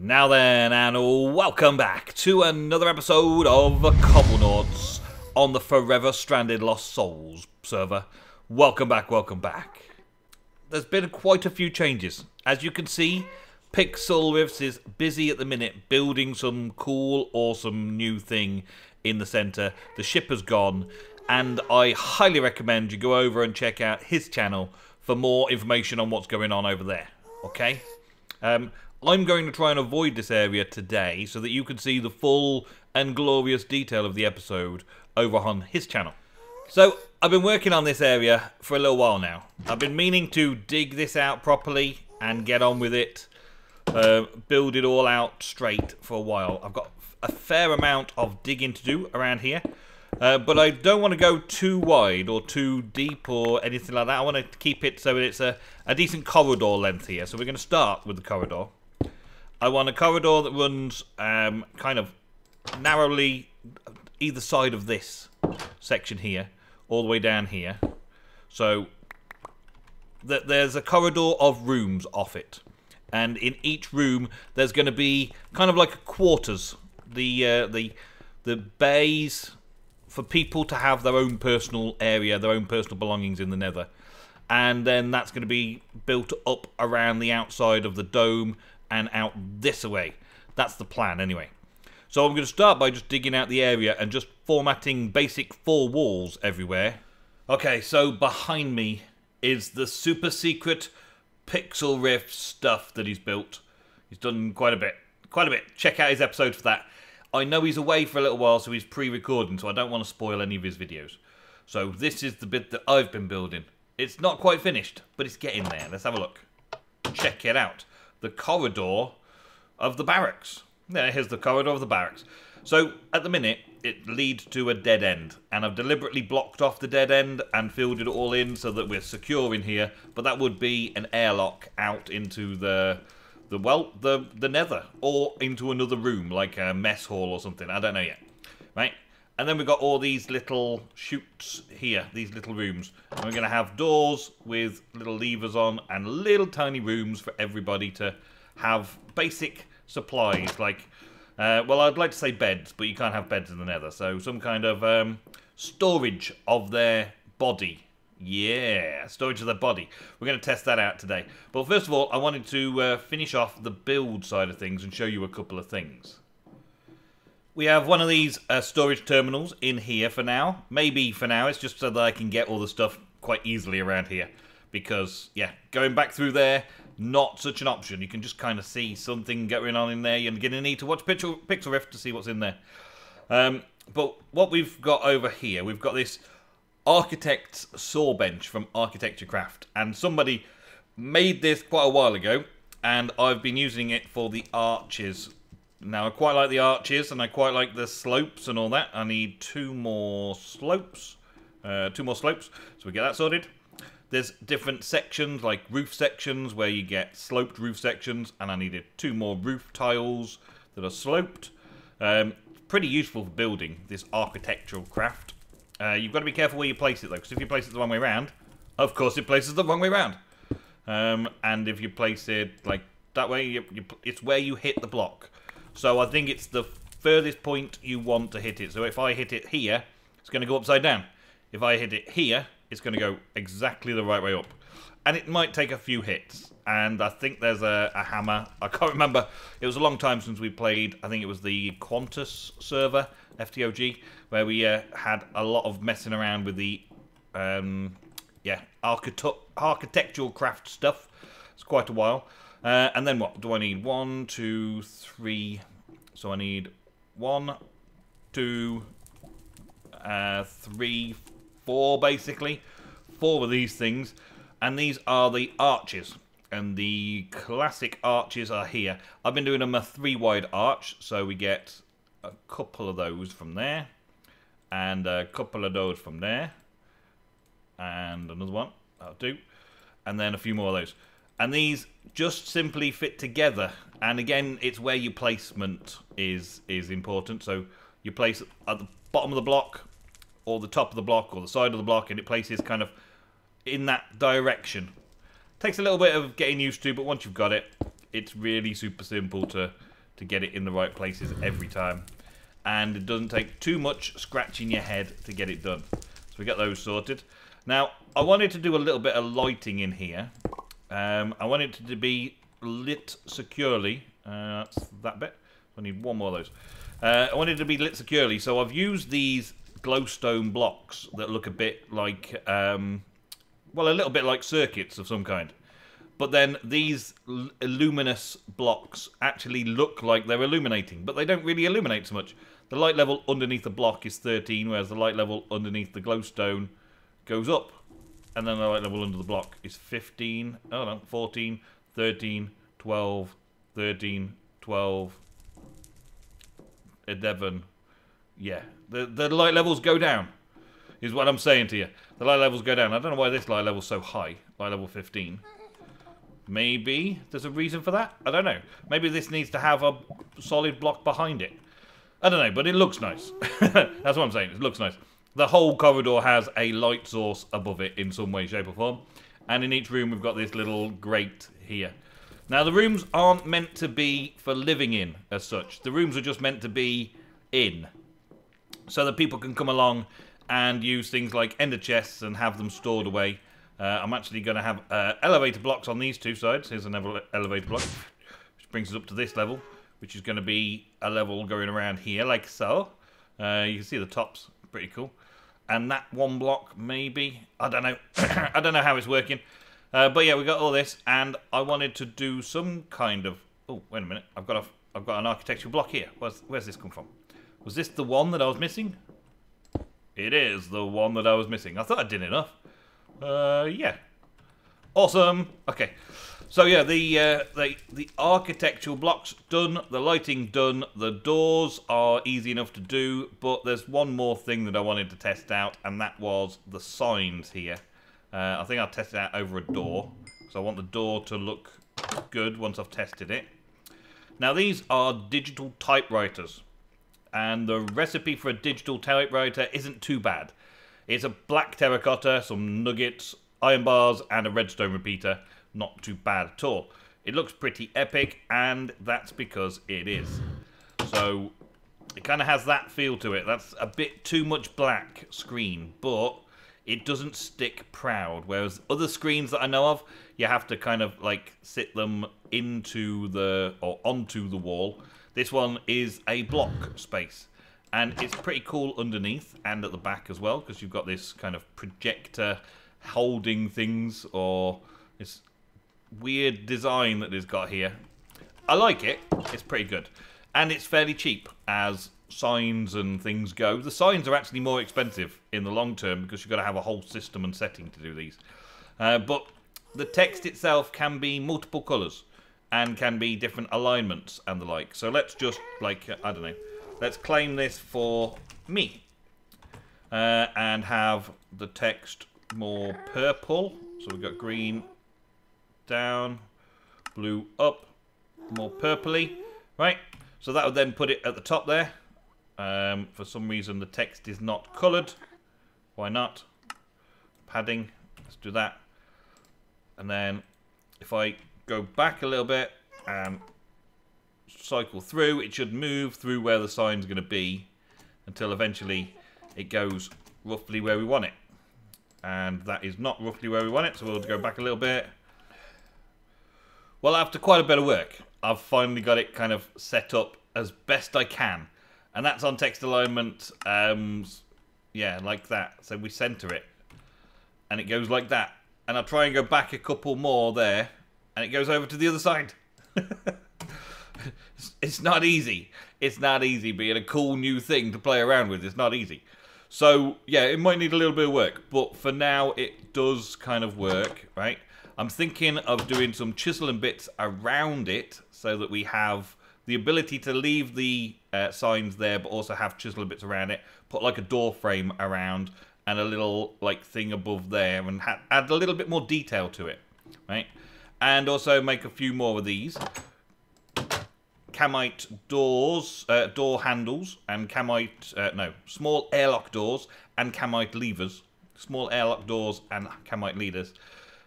Now then, and welcome back to another episode of Cobblenauts on the Forever Stranded Lost Souls server. Welcome back, welcome back. There's been quite a few changes. As you can see, Pixel Rifts is busy at the minute building some cool, awesome new thing in the centre. The ship has gone, and I highly recommend you go over and check out his channel for more information on what's going on over there. Okay? I'm going to try and avoid this area today so that you can see the full and glorious detail of the episode over on his channel. So, I've been working on this area for a little while now. I've been meaning to dig this out properly and get on with it, build it all out straight for a while. I've got a fair amount of digging to do around here, but I don't want to go too wide or too deep or anything like that. I want to keep it so it's a decent corridor length here. So we're going to start with the corridor. I want a corridor that runs kind of narrowly either side of this section here, all the way down here. So there's a corridor of rooms off it, and in each room there's going to be kind of like a quarters, the bays for people to have their own personal area, their own personal belongings in the Nether, and then that's going to be built up around the outside of the dome and out this way. That's the plan anyway. So I'm going to start by just digging out the area and just formatting basic 4 walls everywhere. Okay, so behind me is the super secret Pixel Rift stuff that he's built. He's done quite a bit. Check out his episode for that. I know he's away for a little while, so he's pre-recording, so I don't want to spoil any of his videos. So this is the bit that I've been building. It's not quite finished, but it's getting there. Let's have a look. Check it out. The corridor of the barracks. There, here's the corridor of the barracks. So, at the minute, it leads to a dead end. And I've deliberately blocked off the dead end and filled it all in so that we're secure in here. But that would be an airlock out into the Nether. Or into another room, like a mess hall or something. I don't know yet. Right? And then we've got all these little chutes here, these little rooms. And we're going to have doors with little levers on and little tiny rooms for everybody to have basic supplies. Like, well, I'd like to say beds, but you can't have beds in the Nether. So some kind of storage of their body. Yeah, storage of their body. We're going to test that out today. But first of all, I wanted to finish off the build side of things and show you a couple of things. We have one of these storage terminals in here for now. Maybe for now, it's just so that I can get all the stuff quite easily around here. Because, yeah, going back through there, not such an option. You can just kind of see something going on in there. You're going to need to watch Pixel Rift to see what's in there. But what we've got over here, we've got this architect's saw bench from Architecture Craft. And somebody made this quite a while ago, and I've been using it for the arches. Now, I quite like the arches, and I quite like the slopes and all that. I need 2 more slopes. 2 more slopes, so we get that sorted. There's different sections, like roof sections, where you get sloped roof sections, and I needed 2 more roof tiles that are sloped. Pretty useful for building this architectural craft. You've got to be careful where you place it, though, because if you place it the wrong way around, of course it places the wrong way around. And if you place it like that way, it's where you hit the block. So I think it's the furthest point you want to hit it. So if I hit it here, it's going to go upside down. If I hit it here, it's going to go exactly the right way up. And it might take a few hits. And I think there's a hammer. I can't remember. It was a long time since we played. I think it was the Qantas server, FTOG, where we had a lot of messing around with the architectural craft stuff. It's quite a while. And then what do I need? 1, 2, 3. So I need 1, 2, 3, 4 basically. 4 of these things. And these are the arches. And the classic arches are here. I've been doing them a 3-wide arch. So we get a couple of those from there. And a couple of those from there. And another one. That'll do. And then a few more of those. And these just simply fit together. And again, it's where your placement is important. So you place it at the bottom of the block, or the top of the block, or the side of the block, and it places kind of in that direction. Takes a little bit of getting used to, but once you've got it, it's really super simple to to get it in the right places every time. And it doesn't take too much scratching your head to get it done. So we got those sorted. Now, I wanted to do a little bit of lighting in here. I want it to be lit securely. That's that bit. I need one more of those. I want it to be lit securely, so I've used these glowstone blocks that look a bit like, well, a little bit like circuits of some kind. But then these luminous blocks actually look like they're illuminating, but they don't really illuminate so much. The light level underneath the block is 13, whereas the light level underneath the glowstone goes up. And then the light level under the block is 15, oh no, 14, 13, 12, 13, 12, 11. Yeah, the light levels go down, is what I'm saying to you. The light levels go down. I don't know why this light level's so high, light level 15. Maybe there's a reason for that? I don't know. Maybe this needs to have a solid block behind it. I don't know, but it looks nice. That's what I'm saying, it looks nice. The whole corridor has a light source above it in some way, shape or form. And in each room we've got this little grate here. Now the rooms aren't meant to be for living in as such. The rooms are just meant to be in. So that people can come along and use things like ender chests and have them stored away. I'm actually going to have elevator blocks on these two sides. Here's another elevator block, which brings us up to this level, which is going to be a level going around here, like so. You can see the tops, pretty cool. And that one block, maybe, I don't know. I don't know how it's working. But yeah, we got all this, and I wanted to do some kind of... Oh, wait a minute. I've got an architectural block here. Where's this come from? Was this the one that I was missing? It is the one that I was missing. I thought I did enough. Yeah. Awesome. Okay. So yeah, the architectural blocks done, the lighting done, the doors are easy enough to do, but there's one more thing that I wanted to test out, and that was the signs here. I think I'll test it out over a door, because I want the door to look good once I've tested it. Now these are digital typewriters, and the recipe for a digital typewriter isn't too bad. It's a black terracotta, some nuggets, iron bars, and a redstone repeater. Not too bad at all. It looks pretty epic, and that's because it is. So it kind of has that feel to it. That's a bit too much black screen, but it doesn't stick proud. Whereas other screens that I know of, you have to kind of like sit them into the or onto the wall. This one is a block space, and it's pretty cool underneath and at the back as well, because you've got this kind of projector holding things, or this weird design that it's got here. I like it. It's pretty good. And it's fairly cheap as signs and things go. The signs are actually more expensive in the long term because you've got to have a whole system and setting to do these. But the text itself can be multiple colours and can be different alignments and the like. So let's just, like, I don't know, let's claim this for me. And have the text more purple. So we've got green down, blue up, more purpley, right? So that would then put it at the top there. For some reason the text is not coloured. Why not? Padding, let's do that. And then if I go back a little bit and cycle through, it should move through where the sign's going to be until eventually it goes roughly where we want it. And that is not roughly where we want it, so we'll go back a little bit. Well, after quite a bit of work, I've finally got it kind of set up as best I can. And that's on text alignment, yeah, like that. So we center it, and it goes like that. And I'll try and go back a couple more there, and it goes over to the other side. It's not easy. It's not easy being a cool new thing to play around with. It's not easy. So, yeah, it might need a little bit of work, but for now it does kind of work, right? I'm thinking of doing some chiseling bits around it so that we have the ability to leave the signs there, but also have chiseling bits around it. Put like a door frame around and a little like thing above there, and add a little bit more detail to it, right? And also make a few more of these. Camite doors, door handles, and small airlock doors and camite levers. Small airlock doors and camite levers.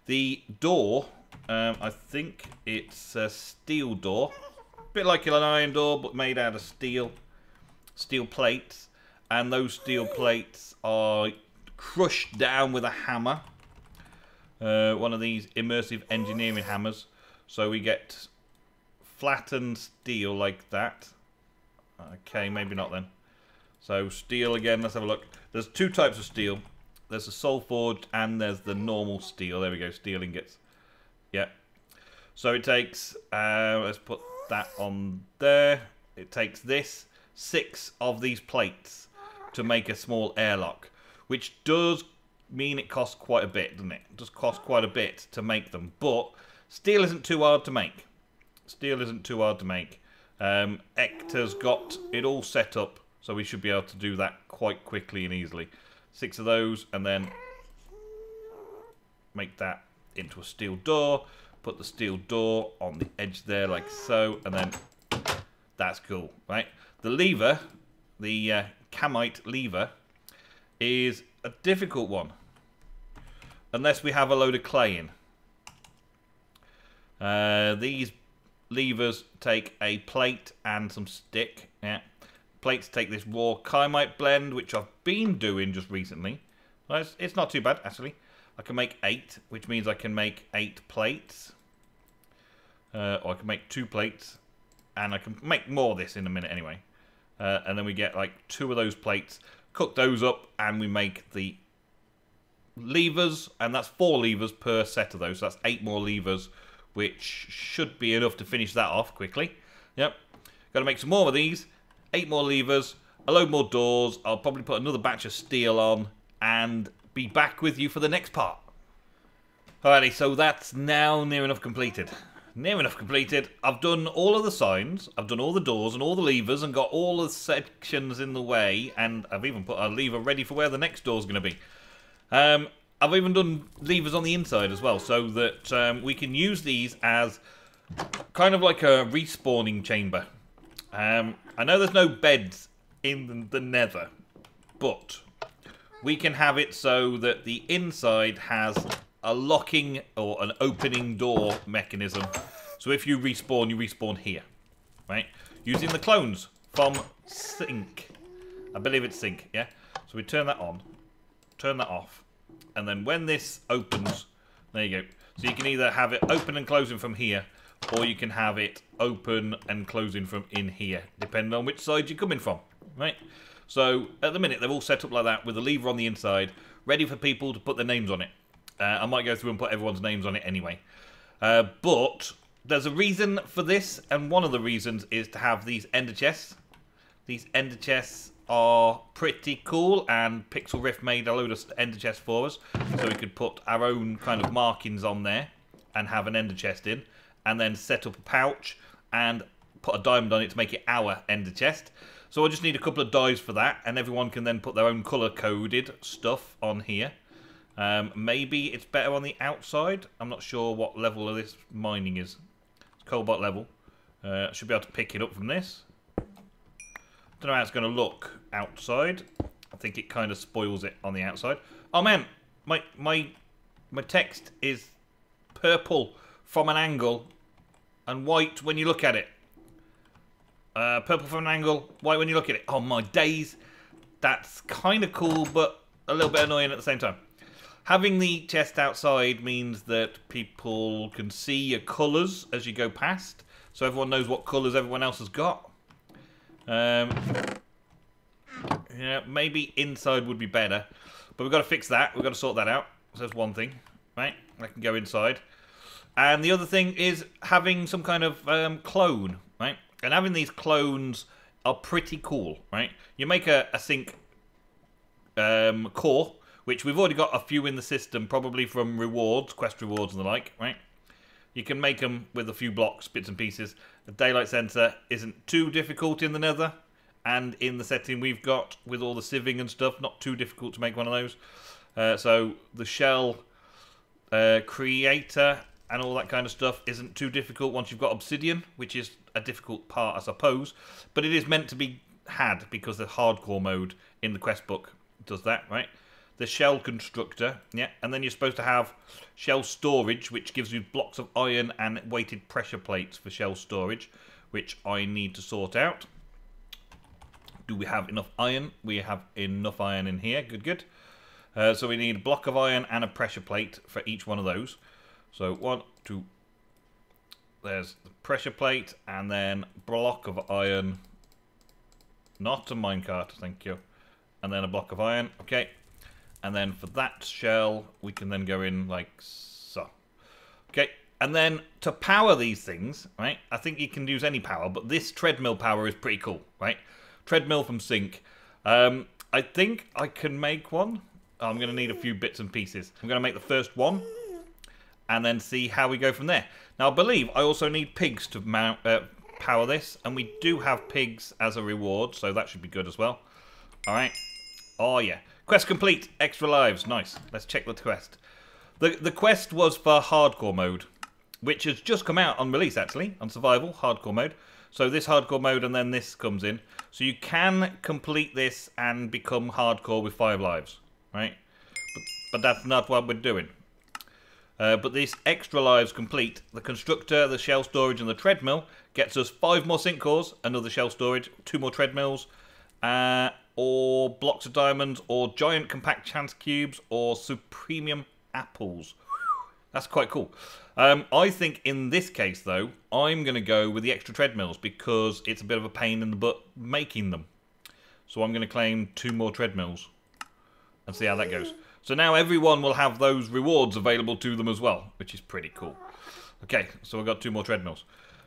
The door, I think it's a steel door. bit like an iron door, but made out of steel plates. And those steel plates are crushed down with a hammer. One of these immersive engineering hammers. So we get flattened steel like that. Okay, maybe not then. So steel again, let's have a look. There's two types of steel. There's the soul forged and there's the normal steel. There we go, steel ingots. Yeah. So it takes, let's put that on there. It takes 6 of these plates to make a small airlock, which does mean it costs quite a bit, doesn't it? It does cost quite a bit to make them, but steel isn't too hard to make. Steel isn't too hard to make. Hector's got it all set up, so we should be able to do that quite quickly and easily. 6 of those, and then make that into a steel door. Put the steel door on the edge there like so, and then that's cool, right? The lever, the camite lever, is a difficult one. Unless we have a load of clay in. These levers take a plate and some stick. Yeah. Plates take this raw kymite blend, which I've been doing just recently. Well, it's not too bad, actually. I can make 8, which means I can make 8 plates. Or I can make 2 plates. And I can make more of this in a minute anyway. And then we get like 2 of those plates. Cook those up and we make the levers. And that's 4 levers per set of those. So that's 8 more levers, which should be enough to finish that off quickly. Yep. Got to make some more of these. 8 more levers, a load more doors. I'll probably put another batch of steel on and be back with you for the next part. Alrighty, so that's now near enough completed. Near enough completed. I've done all of the signs, I've done all the doors and all the levers and got all the sections in the way, and I've even put a lever ready for where the next door's going to be. I've even done levers on the inside as well, so that we can use these as kind of like a respawning chamber. I know there's no beds in the nether, but we can have it so that the inside has a locking or an opening door mechanism. So if you respawn here, right? Using the clones from Sync. I believe it's Sync, yeah? So we turn that on, turn that off, and then when this opens, there you go. So you can either have it open and closing from here, or you can have it open and closing from in here, depending on which side you're coming from, right? So, at the minute, they're all set up like that, with a lever on the inside, ready for people to put their names on it. I might go through and put everyone's names on it anyway. But, there's a reason for this, and one of the reasons is to have these ender chests. These ender chests are pretty cool, and Pixel Rift made a load of ender chests for us, so we could put our own kind of markings on there, and have an ender chest in. And then set up a pouch and put a diamond on it to make it our ender chest. So I just need a couple of dies for that, and everyone can then put their own colour-coded stuff on here. Maybe it's better on the outside. I'm not sure what level of this mining is. It's cobalt level. I should be able to pick it up from this. Don't know how it's going to look outside. I think it kind of spoils it on the outside. Oh man, my text is purple from an angle and white when you look at it. Purple from an angle, white when you look at it. Oh my days. That's kind of cool, but a little bit annoying at the same time. Having the chest outside means that people can see your colours as you go past, so everyone knows what colours everyone else has got. Yeah, maybe inside would be better, but we've got to fix that. We've got to sort that out. So that's one thing, right? I can go inside. And the other thing is having some kind of clone, right? And having these clones are pretty cool, right? You make a sync core, which we've already got a few in the system, probably from rewards, quest rewards and the like, right? You can make them with a few blocks, bits and pieces. The daylight sensor isn't too difficult in the nether, and in the setting we've got with all the sieving and stuff, not too difficult to make one of those. So the shell creator and all that kind of stuff isn't too difficult once you've got obsidian, which is a difficult part, I suppose. But it is meant to be had because the hardcore mode in the quest book does that, right? The shell constructor, yeah, and then you're supposed to have shell storage, which gives you blocks of iron and weighted pressure plates for shell storage, which I need to sort out. Do we have enough iron? We have enough iron in here. Good, good. So we need a block of iron and a pressure plate for each one of those. So 1, 2. There's the pressure plate and then block of iron. Not a minecart, thank you. And then a block of iron. Okay. And then for that shell, we can then go in like so. Okay. And then to power these things, right? I think you can use any power, but this treadmill power is pretty cool, right? Treadmill from Sync. I think I can make one. I'm going to need a few bits and pieces. I'm going to make the first one and then see how we go from there. Now, I believe I also need pigs to power this, and we do have pigs as a reward, so that should be good as well. All right. Oh, yeah. Quest complete. Extra lives. Nice. Let's check the quest. The quest was for hardcore mode, which has just come out on release, actually, on survival, hardcore mode. So this hardcore mode and then this comes in. So you can complete this and become hardcore with 5 lives, right? But that's not what we're doing. But this extra lives complete, the constructor, the shell storage and the treadmill gets us 5 more sync cores, another shell storage, 2 more treadmills, or blocks of diamonds, or giant compact chance cubes, or supremium apples. That's quite cool. I think in this case, though, I'm going to go with the extra treadmills because it's a bit of a pain in the butt making them. So I'm going to claim 2 more treadmills and see how that goes. So now everyone will have those rewards available to them as well, which is pretty cool. Okay, so I've got 2 more treadmills.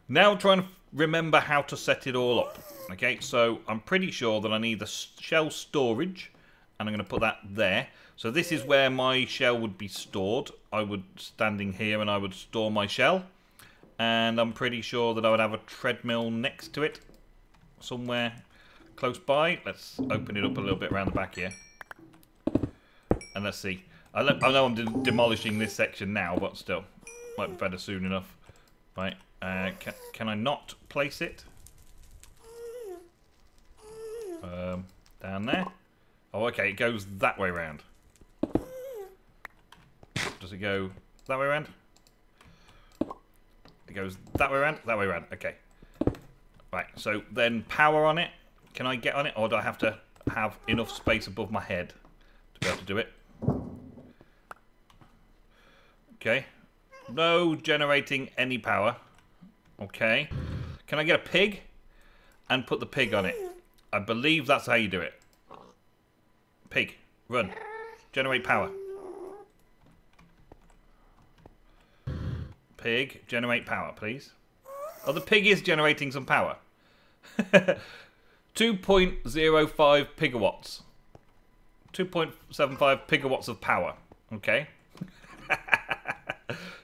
Now trying to remember how to set it all up. Okay, so I'm pretty sure that I need the shell storage, and I'm going to put that there. So this is where my shell would be stored. I would standing here and I would store my shell. And I'm pretty sure that I would have a treadmill next to it somewhere close by. Let's open it up a little bit around the back here. And let's see. I know I'm demolishing this section now, but still. Might be better soon enough. Right. Can I not place it? Down there. Oh, okay. It goes that way around. Does it go that way around? It goes that way around? That way around. Okay. Right. So then power on it. Can I get on it? Or do I have to have enough space above my head to be able to do it? Okay. No generating any power. Okay. Can I get a pig and put the pig on it? I believe that's how you do it. Pig. Run. Generate power. Pig. Generate power, please. Oh, the pig is generating some power. 2.05 pigawatts. 2.75 pigawatts of power. Okay.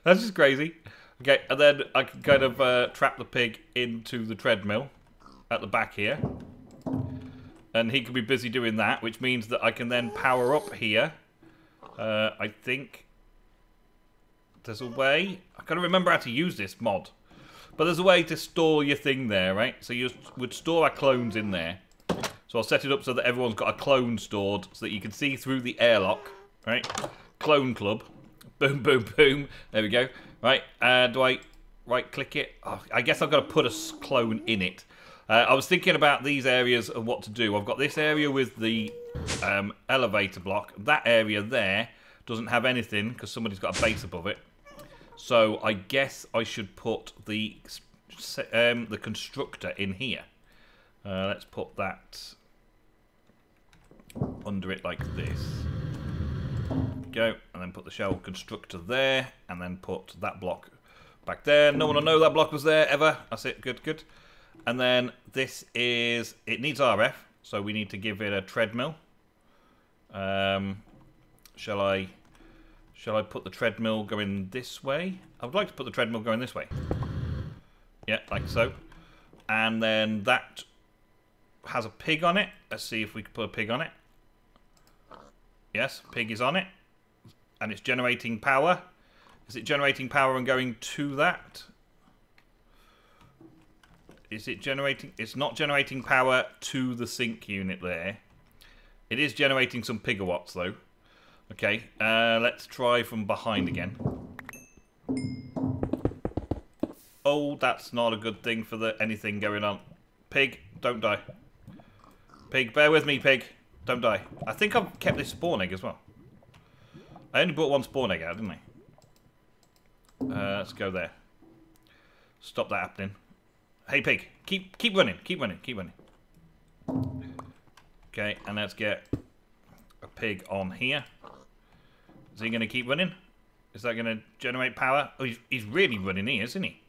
That's just crazy. Okay, and then I can kind of trap the pig into the treadmill at the back here. And he can be busy doing that, which means that I can then power up here. I think there's a way. I can't remember how to use this mod. But there's a way to store your thing there, right? So you would store our clones in there. So I'll set it up so that everyone's got a clone stored so that you can see through the airlock, right? Clone club. Boom, boom, boom. There we go. Right, do I right-click it? Oh, I guess I've got to put a clone in it. I was thinking about these areas of what to do. I've got this area with the elevator block. That area there doesn't have anything because somebody's got a base above it. So I guess I should put the constructor in here. Let's put that under it like this. Go, and then put the shell constructor there, and then put that block back there. No one will know that block was there ever. That's it. Good, good. And then this is, it needs RF, so we need to give it a treadmill. Shall I put the treadmill going this way? I would like to put the treadmill going this way. Yeah, like so. And then that has a pig on it. Let's see if we can put a pig on it. Yes, pig is on it. And it's generating power. Is it generating power and going to that? Is it generating? It's not generating power to the sync unit there. It is generating some pigawatts though. Okay, let's try from behind again. Oh, that's not a good thing for anything going on. Pig, don't die. Pig, bear with me, pig. Don't die. I think I've kept this spawn egg as well. I only brought one spawn egg out, didn't I? Let's go there. Stop that happening. Hey, pig, keep running, keep running, keep running. Okay, and let's get a pig on here. Is he going to keep running? Is that going to generate power? Oh, he's really running here, isn't he?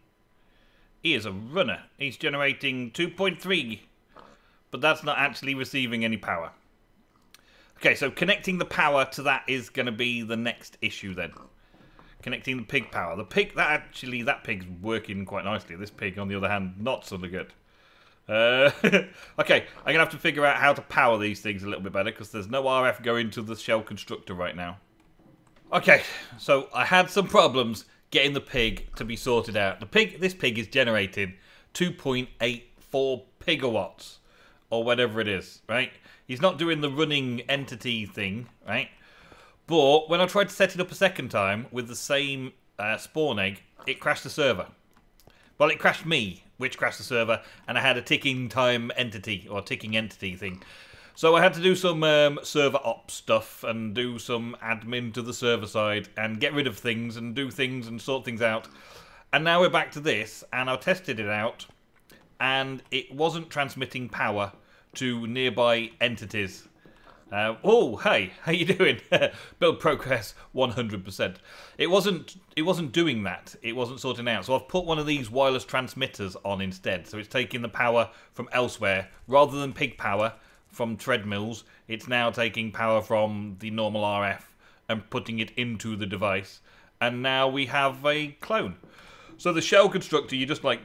He is a runner. He's generating 2.3, but that's not actually receiving any power. Okay, so connecting the power to that is going to be the next issue then. Connecting the pig power. The pig, that pig's working quite nicely. This pig, on the other hand, not so good. Okay, I'm going to have to figure out how to power these things a little bit better because there's no RF going to the shell constructor right now. Okay, so I had some problems getting the pig to be sorted out. This pig is generating 2.84 gigawatts or whatever it is, right? He's not doing the running entity thing, right? But when I tried to set it up a second time with the same spawn egg, it crashed the server. Well, it crashed me, which crashed the server, and I had a ticking time entity, or ticking entity thing. So I had to do some server ops stuff, and do some admin to the server side, and get rid of things, and do things, and sort things out. And now we're back to this, and I tested it out, and it wasn't transmitting power to nearby entities. Oh, hey, how you doing? Build progress 100%. It wasn't doing that. It wasn't sorting out. So I've put one of these wireless transmitters on instead. So it's taking the power from elsewhere rather than pig power from treadmills. It's now taking power from the normal RF and putting it into the device. And now we have a clone. So the shell constructor, you just like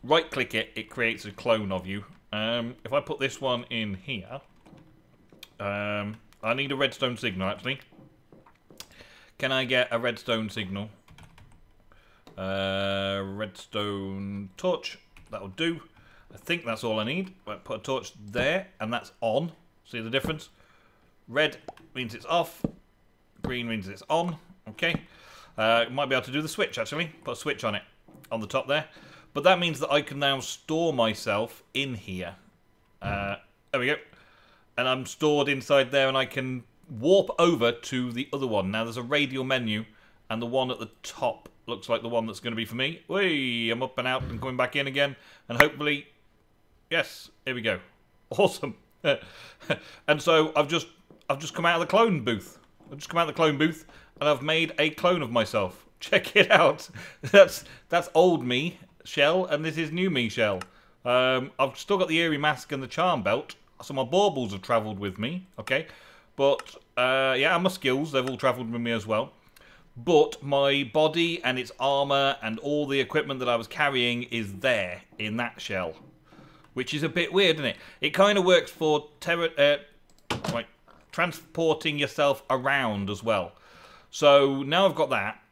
right click it, it creates a clone of you. If I put this one in here, I need a redstone signal, actually. Can I get a redstone signal? Redstone torch. That'll do. I think that's all I need. I'll put a torch there, and that's on. See the difference? Red means it's off. Green means it's on. Okay. Might be able to do the switch, actually. Put a switch on it, on the top there. But that means that I can now store myself in here. There we go. And I'm stored inside there, and I can warp over to the other one. Now, there's a radial menu, and the one at the top looks like the one that's going to be for me. Whee! I'm up and out and coming back in again, and hopefully... Yes, here we go. Awesome. And so I've just come out of the clone booth. I've just come out of the clone booth, and I've made a clone of myself. Check it out. That's old me shell, and this is new me shell. I've still got the eerie mask and the charm belt. So my baubles have travelled with me, okay? But, yeah, and my skills, they've all travelled with me as well. But my body and its armour and all the equipment that I was carrying is there in that shell. Which is a bit weird, isn't it? It kind of works for transporting yourself around as well. So, now I've got that.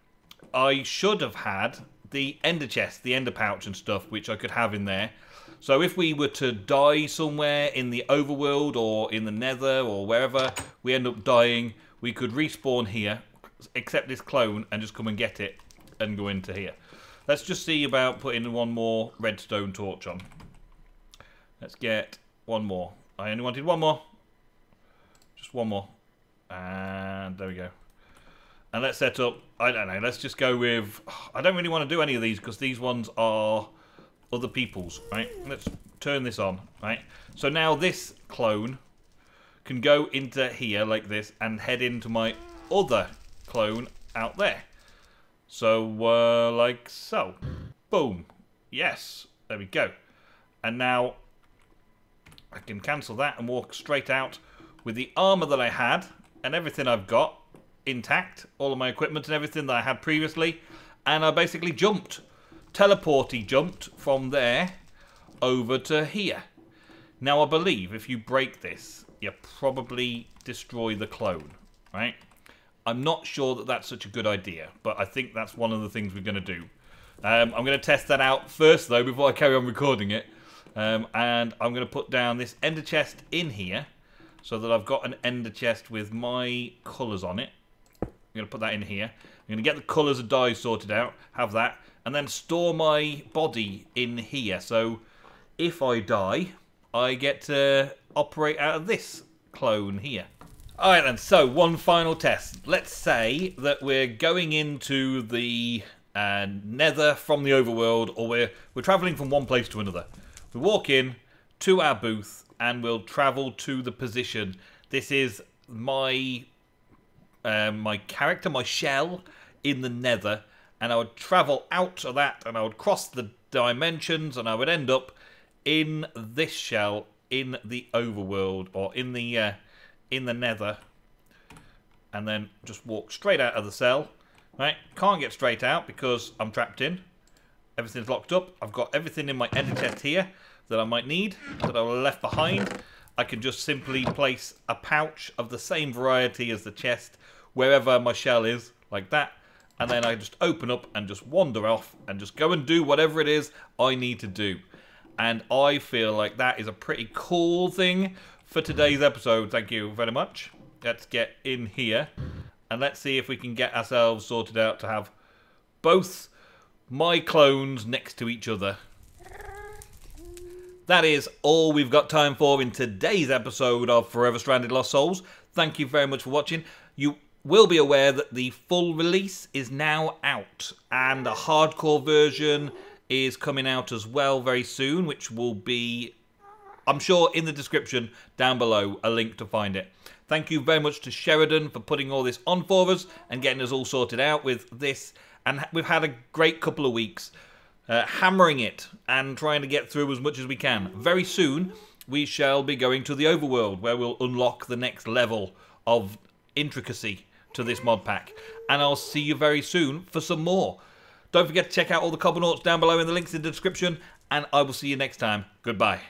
I should have had the ender chest, the ender pouch and stuff, which I could have in there. So if we were to die somewhere in the overworld or in the nether or wherever we end up dying, we could respawn here, accept this clone, and just come and get it and go into here. Let's just see about putting one more redstone torch on. Let's get one more. I only wanted one more. Just one more. And there we go. And let's set up, I don't know, let's just go with... I don't really want to do any of these because these ones are... other people's, right? Let's turn this on, right? So now this clone can go into here like this and head into my other clone out there. So, like so. Boom. Yes. There we go. And now I can cancel that and walk straight out with the armor that I had and everything I've got intact. All of my equipment and everything that I had previously. And I basically jumped. Teleporty jumped from there over to here. Now I believe if you break this, you probably destroy the clone, right? I'm not sure that that's such a good idea, but I think that's one of the things we're going to do. I'm going to test that out first though before I carry on recording it. And I'm going to put down this ender chest in here so that I've got an ender chest with my colours on it. I'm going to put that in here. I'm going to get the colours of dyes sorted out, have that, and then store my body in here. So if I die, I get to operate out of this clone here. Alright then, so one final test. Let's say that we're going into the nether from the overworld, or we're travelling from one place to another. We walk in to our booth and we'll travel to the position. This is my my character, my shell in the nether, and I would travel out of that and I would cross the dimensions and I would end up in this shell in the overworld, or in the nether, and then just walk straight out of the cell. Right, can't get straight out because I'm trapped in. Everything's locked up. I've got everything in my edit chest here that I might need, that I left behind. I can just simply place a pouch of the same variety as the chest wherever my shell is, like that. And then I just open up and just wander off and just go and do whatever it is I need to do. And I feel like that is a pretty cool thing for today's episode. Thank you very much. Let's get in here and let's see if we can get ourselves sorted out to have both my clones next to each other. That is all we've got time for in today's episode of Forever Stranded Lost Souls. Thank you very much for watching. You will be aware that the full release is now out, and a hardcore version is coming out as well very soon, which will be, I'm sure, in the description down below, a link to find it. Thank you very much to Sheridan for putting all this on for us and getting us all sorted out with this. And we've had a great couple of weeks hammering it and trying to get through as much as we can. Very soon, we shall be going to the overworld, where we'll unlock the next level of intricacy to this mod pack. And I'll see you very soon for some more. Don't forget to check out all the Cobblenauts down below in the links in the description, and I will see you next time. Goodbye.